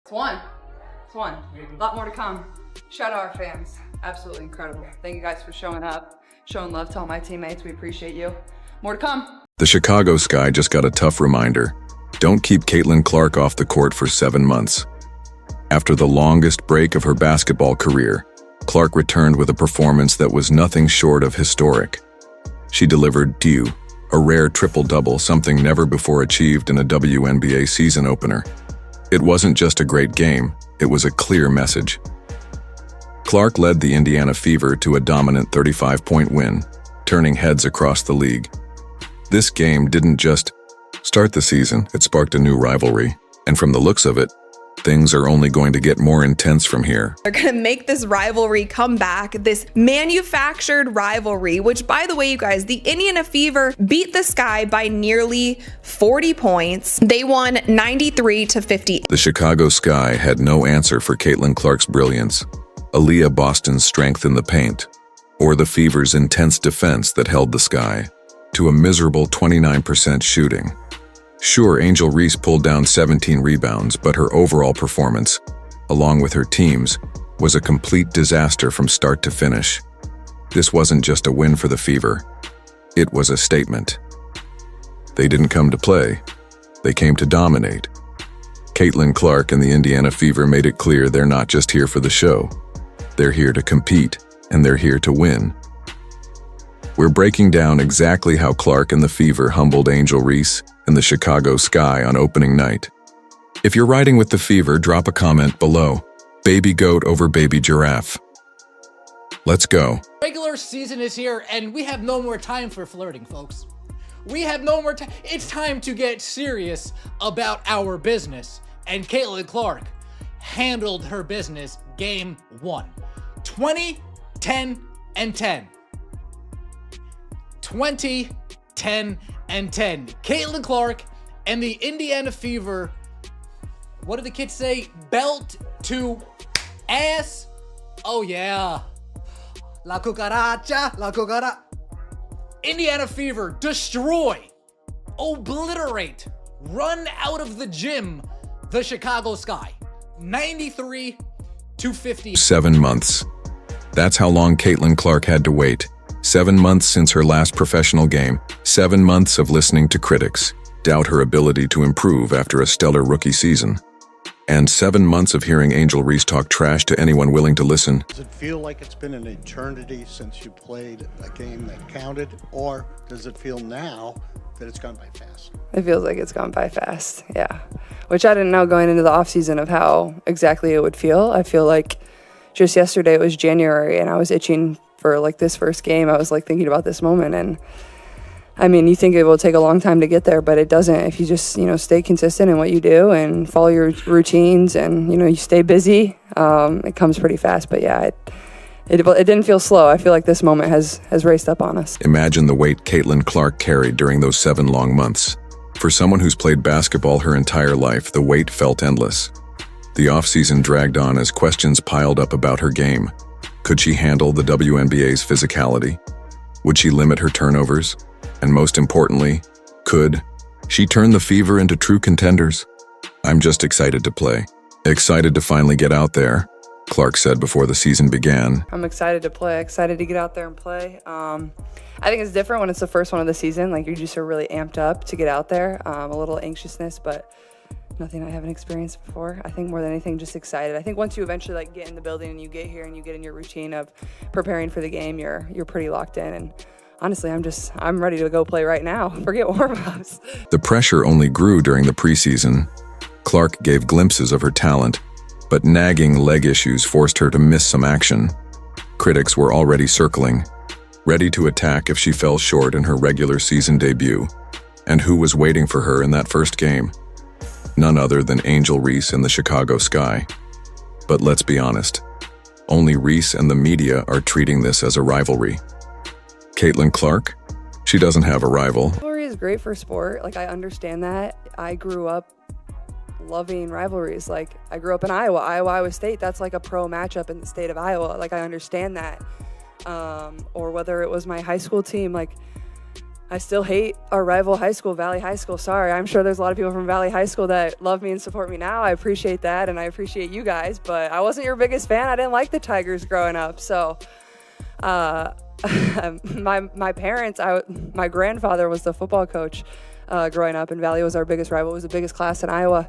It's one. It's one. A lot more to come. Shout out our fans. Absolutely incredible. Thank you guys for showing up, showing love to all my teammates. We appreciate you. More to come. The Chicago Sky just got a tough reminder. Don't keep Caitlin Clark off the court for 7 months. After the longest break of her basketball career, Clark returned with a performance that was nothing short of historic. She delivered due, a rare triple-double, something never before achieved in a WNBA season opener. It wasn't just a great game, it was a clear message. Clark led the Indiana Fever to a dominant 35-point win, turning heads across the league. This game didn't just start the season, it sparked a new rivalry. And from the looks of it, things are only going to get more intense from here. They're going to make this rivalry come back, this manufactured rivalry, which, by the way, you guys, the Indiana Fever beat the Sky by nearly 40 points. They won 93-50. The Chicago Sky had no answer for Caitlin Clark's brilliance, Aaliyah Boston's strength in the paint, or the Fever's intense defense that held the Sky to a miserable 29% shooting. Sure, Angel Reese pulled down 17 rebounds, but her overall performance, along with her team's, was a complete disaster from start to finish. This wasn't just a win for the Fever. It was a statement. They didn't come to play. They came to dominate. Caitlin Clark and the Indiana Fever made it clear they're not just here for the show. They're here to compete, and they're here to win. We're breaking down exactly how Clark and the Fever humbled Angel Reese and the Chicago Sky on opening night. If you're riding with the Fever, drop a comment below. Baby goat over baby giraffe. Let's go. Regular season is here, and we have no more time for flirting, folks. We have no more time. It's time to get serious about our business. And Caitlin Clark handled her business game 1. 20, 10, and 10. 20, 10, and 10. Caitlin Clark and the Indiana Fever, what do the kids say? Belt to ass. Oh yeah. La cucaracha, la cucaracha. Indiana Fever destroy, obliterate, run out of the gym the Chicago Sky. 93-50. 7 months. That's how long Caitlin Clark had to wait. 7 months since her last professional game. 7 months of listening to critics doubt her ability to improve after a stellar rookie season. And 7 months of hearing Angel Reese talk trash to anyone willing to listen. Does it feel like it's been an eternity since you played a game that counted, or does it feel now that it's gone by fast? It feels like it's gone by fast, yeah. Which I didn't know going into the offseason of how exactly it would feel. I feel like just yesterday it was January and I was itching for like this first game. I was like thinking about this moment, and I mean, you think it will take a long time to get there, but it doesn't. If you just, stay consistent in what you do and follow your routines and, you stay busy, it comes pretty fast. But yeah, it didn't feel slow. I feel like this moment has raced up on us. Imagine the weight Caitlin Clark carried during those 7 long months. For someone who's played basketball her entire life, the weight felt endless. The offseason dragged on as questions piled up about her game. Could she handle the WNBA's physicality? Would she limit her turnovers? And most importantly, could she turn the Fever into true contenders? I'm just excited to play. Excited to finally get out there, Clark said before the season began. I'm excited to play, excited to get out there and play. I think it's different when it's the first one of the season. Like, you just are really amped up to get out there. A little anxiousness, but nothing I haven't experienced before. I think more than anything, just excited. I think once you eventually get in the building and you get here and you get in your routine of preparing for the game, you're pretty locked in. And honestly, I'm ready to go play right now. Forget warm-ups. The pressure only grew during the preseason. Clark gave glimpses of her talent, but nagging leg issues forced her to miss some action. Critics were already circling, ready to attack if she fell short in her regular season debut. And who was waiting for her in that first game? None other than Angel Reese and the Chicago Sky. But let's be honest, only Reese and the media are treating this as a rivalry. Caitlin Clark? She doesn't have a rival. Rivalry is great for sport. Like, I understand that. I grew up loving rivalries. Like, I grew up in Iowa State. That's like a pro matchup in the state of Iowa. Like, I understand that. Or whether it was my high school team, like, I still hate our rival high school, Valley High School. Sorry, I'm sure there's a lot of people from Valley High School that love me and support me now. I appreciate that, and I appreciate you guys, but I wasn't your biggest fan. I didn't like the Tigers growing up, so my parents, my grandfather was the football coach growing up, and Valley was our biggest rival. It was the biggest class in Iowa,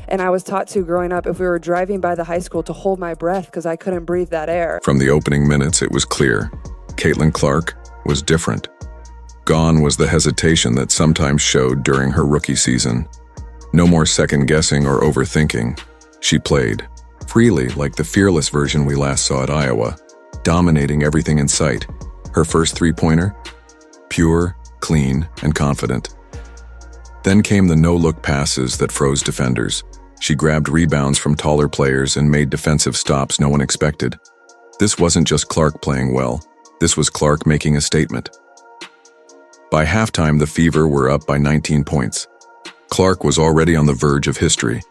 and I was taught to, growing up, if we were driving by the high school, to hold my breath because I couldn't breathe that air. From the opening minutes, it was clear. Caitlin Clark was different. Gone was the hesitation that sometimes showed during her rookie season. No more second-guessing or overthinking. She played freely, like the fearless version we last saw at Iowa, dominating everything in sight. Her first three-pointer? Pure, clean, and confident. Then came the no-look passes that froze defenders. She grabbed rebounds from taller players and made defensive stops no one expected. This wasn't just Clark playing well. This was Clark making a statement. By halftime, the Fever were up by 19 points. Clark was already on the verge of history.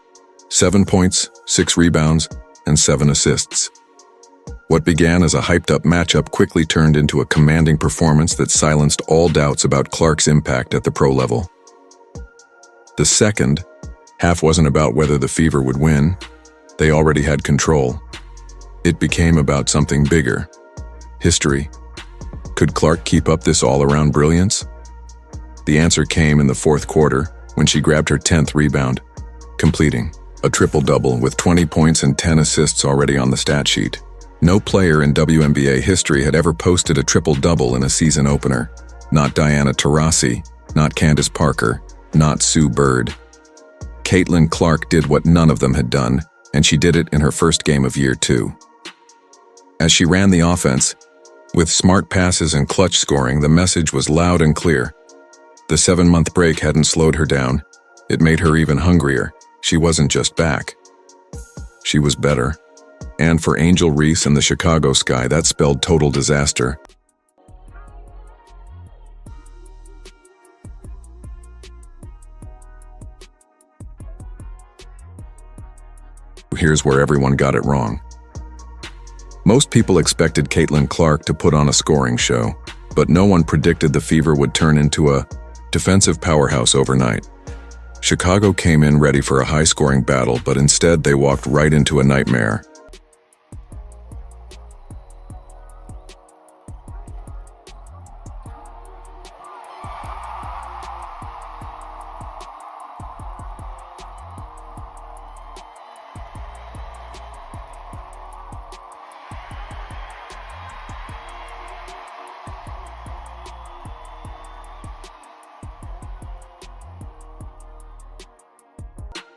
7 points, 6 rebounds, and 7 assists. What began as a hyped-up matchup quickly turned into a commanding performance that silenced all doubts about Clark's impact at the pro level. The second half wasn't about whether the Fever would win. They already had control. It became about something bigger. History. Could Clark keep up this all-around brilliance? The answer came in the fourth quarter when she grabbed her 10th rebound, completing a triple-double with 20 points and 10 assists already on the stat sheet. No player in WNBA history had ever posted a triple-double in a season opener. Not Diana Taurasi, not Candace Parker, not Sue Bird. Caitlin Clark did what none of them had done, and she did it in her first game of year 2. As she ran the offense, with smart passes and clutch scoring, the message was loud and clear. The 7-month break hadn't slowed her down. It made her even hungrier. She wasn't just back. She was better. And for Angel Reese and the Chicago Sky, that spelled total disaster. Here's where everyone got it wrong. Most people expected Caitlin Clark to put on a scoring show, but no one predicted the Fever would turn into a defensive powerhouse overnight. Chicago came in ready for a high-scoring battle, but instead they walked right into a nightmare.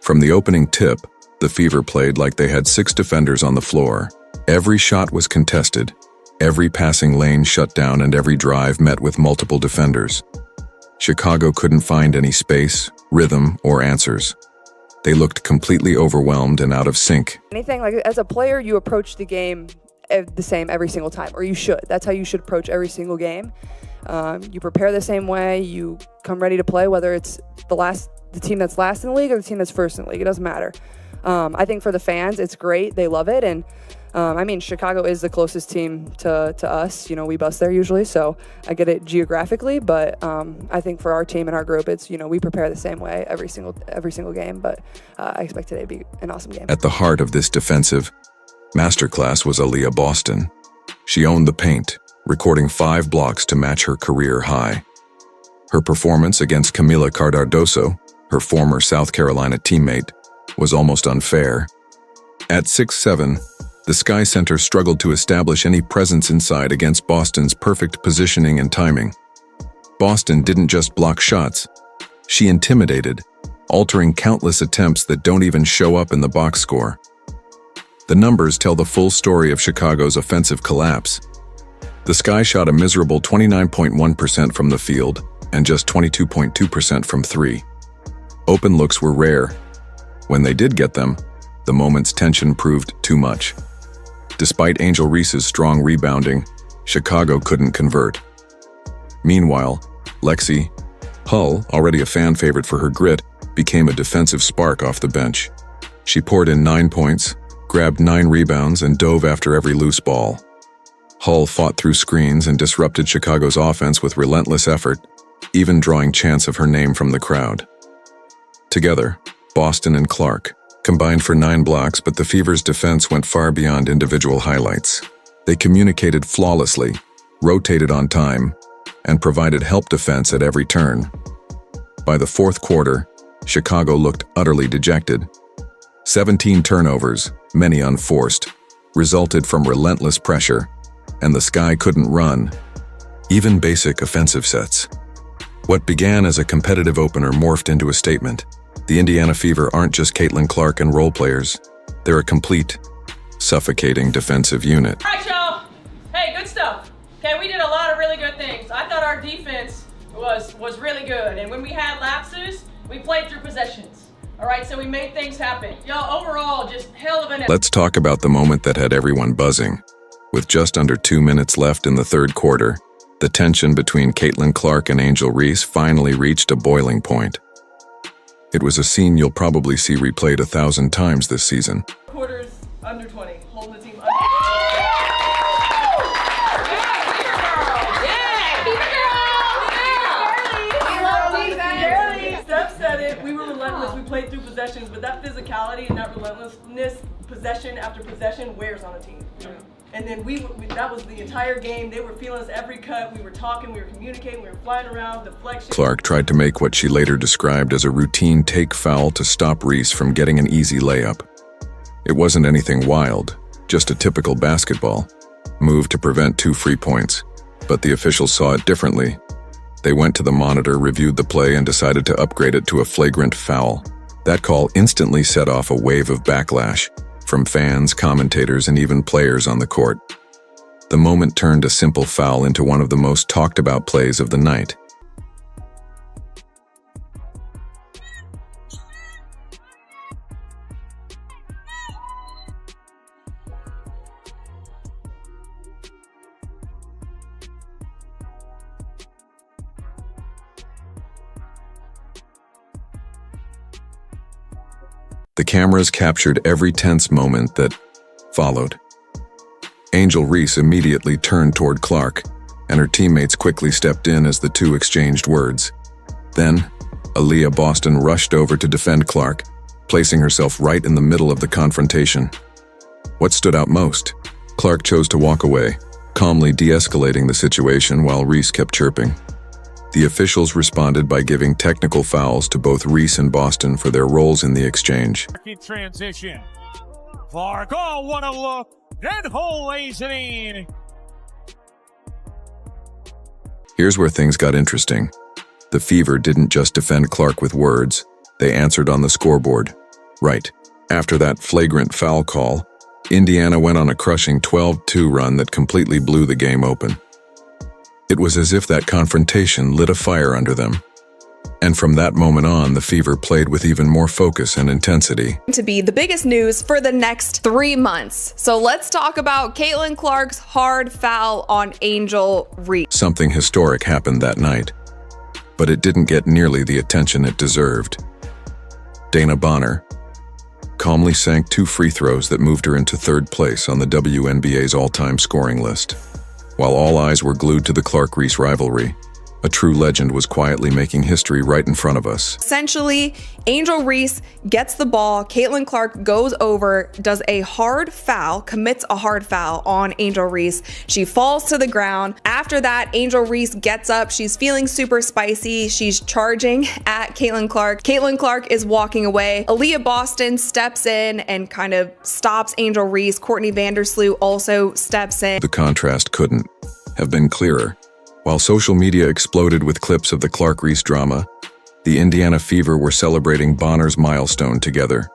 From the opening tip, the Fever played like they had 6 defenders on the floor. Every shot was contested, every passing lane shut down, and every drive met with multiple defenders. Chicago couldn't find any space, rhythm, or answers. They looked completely overwhelmed and out of sync. Anything like, as a player, you approach the game the same every single time, or you should. That's how you should approach every single game. You prepare the same way, you come ready to play, whether it's the team that's last in the league or the team that's first in the league. It doesn't matter. I think for the fans, it's great. They love it. And Chicago is the closest team to us. We bus there usually, so I get it geographically. But I think for our team and our group, it's, we prepare the same way every single game. But I expect today to be an awesome game. At the heart of this defensive masterclass was Aaliyah Boston. She owned the paint, recording 5 blocks to match her career high. Her performance against Camila Cardardoso, her former South Carolina teammate, was almost unfair. At 6'7", the Sky Center struggled to establish any presence inside against Boston's perfect positioning and timing. Boston didn't just block shots, she intimidated, altering countless attempts that don't even show up in the box score. The numbers tell the full story of Chicago's offensive collapse. The Sky shot a miserable 29.1% from the field and just 22.2% from 3. Open looks were rare. When they did get them, the moment's tension proved too much. Despite Angel Reese's strong rebounding, Chicago couldn't convert. Meanwhile, Lexi Hull, already a fan favorite for her grit, became a defensive spark off the bench. She poured in 9 points, grabbed 9 rebounds, and dove after every loose ball. Hull fought through screens and disrupted Chicago's offense with relentless effort, even drawing chants of her name from the crowd. Together, Boston and Clark combined for 9 blocks, but the Fever's defense went far beyond individual highlights. They communicated flawlessly, rotated on time, and provided help defense at every turn. By the fourth quarter, Chicago looked utterly dejected. 17 turnovers, many unforced, resulted from relentless pressure, and the Sky couldn't run even basic offensive sets. What began as a competitive opener morphed into a statement. The Indiana Fever aren't just Caitlin Clark and role players. They're a complete, suffocating defensive unit. All right, y'all. Hey, good stuff. Okay, we did a lot of really good things. I thought our defense was really good, and when we had lapses, we played through possessions. All right, so we made things happen. Y'all, overall, just hell of an... Let's talk about the moment that had everyone buzzing. With just under 2 minutes left in the third quarter, the tension between Caitlin Clark and Angel Reese finally reached a boiling point. It was a scene you'll probably see replayed 1,000 times this season. Quarters under 20, holding the team under 20. Steph said it, we were relentless, we played through possessions, but that physicality and that relentlessness, possession after possession, wears on a team. And then that was the entire game. They were feeling us every cut. We were talking, we were communicating, we were flying around, deflection. Clark tried to make what she later described as a routine take foul to stop Reese from getting an easy layup. It wasn't anything wild, just a typical basketball move to prevent 2 free points. But the officials saw it differently. They went to the monitor, reviewed the play, and decided to upgrade it to a flagrant foul. That call instantly set off a wave of backlash from fans, commentators, and even players on the court. The moment turned a simple foul into one of the most talked about plays of the night. The cameras captured every tense moment that followed. Angel Reese immediately turned toward Clark, and her teammates quickly stepped in as the two exchanged words. Then, Aaliyah Boston rushed over to defend Clark, placing herself right in the middle of the confrontation. What stood out most? Clark chose to walk away, calmly de-escalating the situation while Reese kept chirping. The officials responded by giving technical fouls to both Reese and Boston for their roles in the exchange. Transition. Clark, oh, what a look. Then Hole lays it in. Here's where things got interesting. The Fever didn't just defend Clark with words, they answered on the scoreboard. Right. After that flagrant foul call, Indiana went on a crushing 12-2 run that completely blew the game open. It was as if that confrontation lit a fire under them. And from that moment on, the Fever played with even more focus and intensity. To be the biggest news for the next 3 months. So let's talk about Caitlin Clark's hard foul on Angel Reese. Something historic happened that night, but it didn't get nearly the attention it deserved. Dana Bonner calmly sank 2 free throws that moved her into 3rd place on the WNBA's all-time scoring list. While all eyes were glued to the Clark-Reese rivalry, a true legend was quietly making history right in front of us. Essentially, Angel Reese gets the ball, Caitlin Clark goes over, does a hard foul, commits a hard foul on Angel Reese. She falls to the ground. After that, Angel Reese gets up. She's feeling super spicy. She's charging at Caitlin Clark. Caitlin Clark is walking away. Aaliyah Boston steps in and kind of stops Angel Reese. Courtney Vandersloot also steps in. The contrast couldn't have been clearer. While social media exploded with clips of the Clark-Reese drama, the Indiana Fever were celebrating Bonner's milestone together.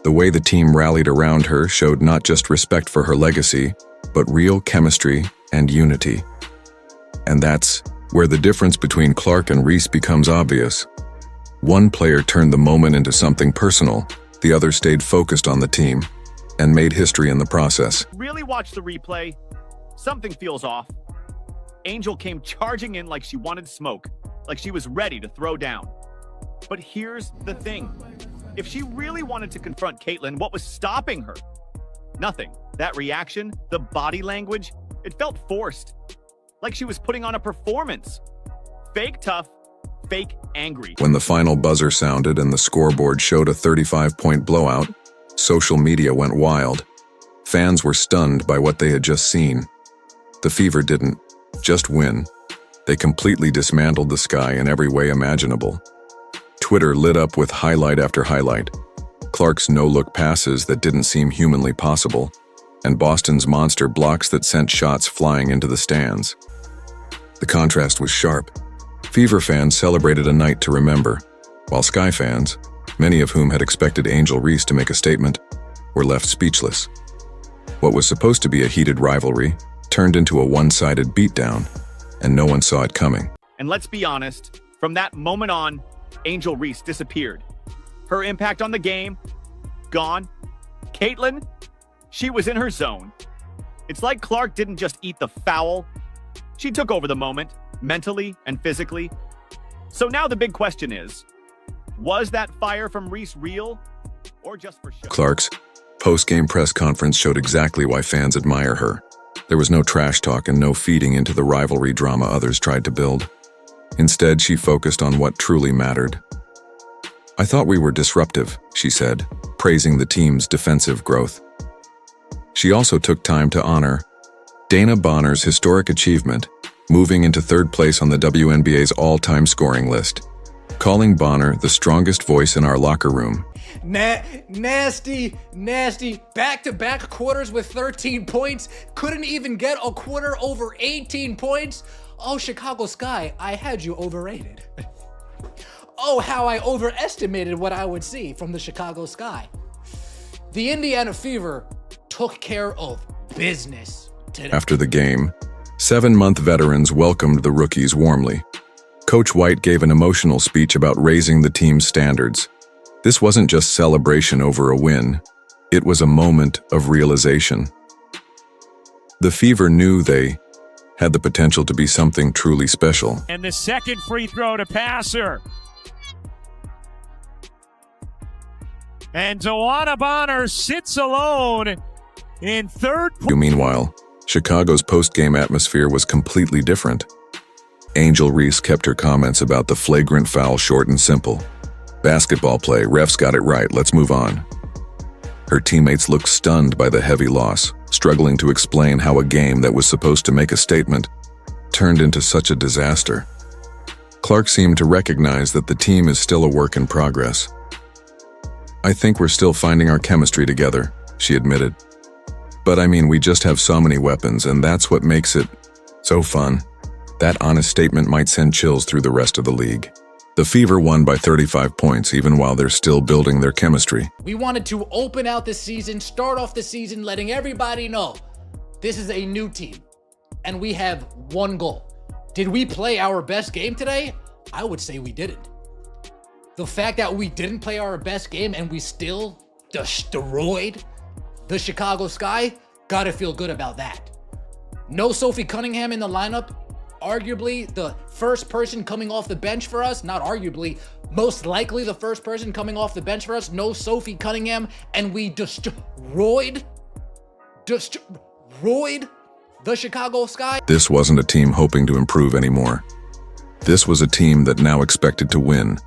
The way the team rallied around her showed not just respect for her legacy, but real chemistry and unity. And that's where the difference between Clark and Reese becomes obvious. One player turned the moment into something personal, the other stayed focused on the team, and made history in the process. Really watch the replay. Something feels off. Angel came charging in like she wanted smoke, like she was ready to throw down. But here's the thing. If she really wanted to confront Caitlin, what was stopping her? Nothing. That reaction, the body language, it felt forced. Like she was putting on a performance. Fake tough, fake angry. When the final buzzer sounded and the scoreboard showed a 35-point blowout, social media went wild. Fans were stunned by what they had just seen. The Fever didn't just win. They completely dismantled the Sky in every way imaginable. Twitter lit up with highlight after highlight. Clark's no-look passes that didn't seem humanly possible, and Boston's monster blocks that sent shots flying into the stands. The contrast was sharp. Fever fans celebrated a night to remember, while Sky fans, many of whom had expected Angel Reese to make a statement, were left speechless. What was supposed to be a heated rivalry turned into a one-sided beatdown, and no one saw it coming. And let's be honest, from that moment on, Angel Reese disappeared. Her impact on the game, gone. Caitlin, she was in her zone. It's like Clark didn't just eat the foul. She took over the moment, mentally and physically. So now the big question is, was that fire from Reese real or just for show? Clark's post-game press conference showed exactly why fans admire her. There was no trash talk and no feeding into the rivalry drama others tried to build. Instead, she focused on what truly mattered. "I thought we were disruptive," she said, praising the team's defensive growth. She also took time to honor Dana Bonner's historic achievement, moving into third place on the WNBA's all-time scoring list, calling Bonner the strongest voice in our locker room. Nasty, back-to-back quarters with 13 points. Couldn't even get a quarter over 18 points. Oh, Chicago Sky, I had you overrated. Oh, how I overestimated what I would see from the Chicago Sky. The Indiana Fever took care of business today. After the game, 7-month veterans welcomed the rookies warmly. Coach White gave an emotional speech about raising the team's standards. This wasn't just celebration over a win. It was a moment of realization. The Fever knew they had the potential to be something truly special. And the second free throw to Passer. And Joanna Bonner sits alone in third. Meanwhile, Chicago's post-game atmosphere was completely different. Angel Reese kept her comments about the flagrant foul short and simple. Basketball play, refs got it right, let's move on. Her teammates looked stunned by the heavy loss, struggling to explain how a game that was supposed to make a statement turned into such a disaster. Clark seemed to recognize that the team is still a work in progress. "I think we're still finding our chemistry together," she admitted. "But I mean, we just have so many weapons, and that's what makes it so fun." That honest statement might send chills through the rest of the league. The Fever won by 35 points, even while they're still building their chemistry. We wanted to open out the season, start off the season, letting everybody know this is a new team, and we have one goal. Did we play our best game today? I would say we didn't. The fact that we didn't play our best game and we still destroyed the Chicago Sky, gotta feel good about that. No Sophie Cunningham in the lineup. Arguably the first person coming off the bench for us, not arguably, most likely the first person coming off the bench for us, no Sophie Cunningham, and we destroyed the Chicago Sky. This wasn't a team hoping to improve anymore. This was a team that now expected to win.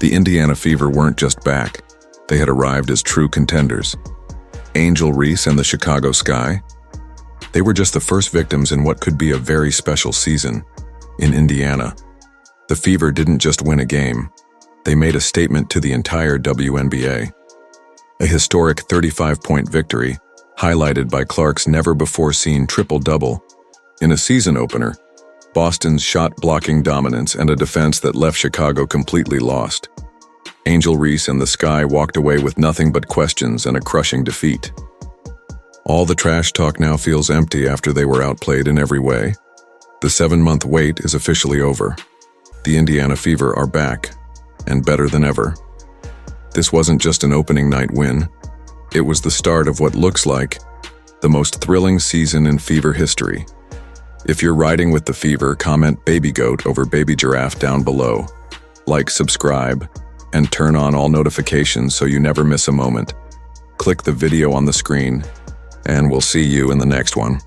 The Indiana Fever weren't just back, they had arrived as true contenders. Angel Reese and the Chicago Sky, they were just the first victims in what could be a very special season. In Indiana, the Fever didn't just win a game. They made a statement to the entire WNBA. A historic 35-point victory, highlighted by Clark's never-before-seen triple-double. In a season opener, Boston's shot-blocking dominance and a defense that left Chicago completely lost. Angel Reese and the Sky walked away with nothing but questions and a crushing defeat. All the trash talk now feels empty after they were outplayed in every way. The 7-month wait is officially over. The Indiana Fever are back, and better than ever. This wasn't just an opening night win. It was the start of what looks like the most thrilling season in Fever history. If you're riding with the Fever, comment Baby Goat over Baby Giraffe down below. Like, subscribe, and turn on all notifications so you never miss a moment. Click the video on the screen, and we'll see you in the next one.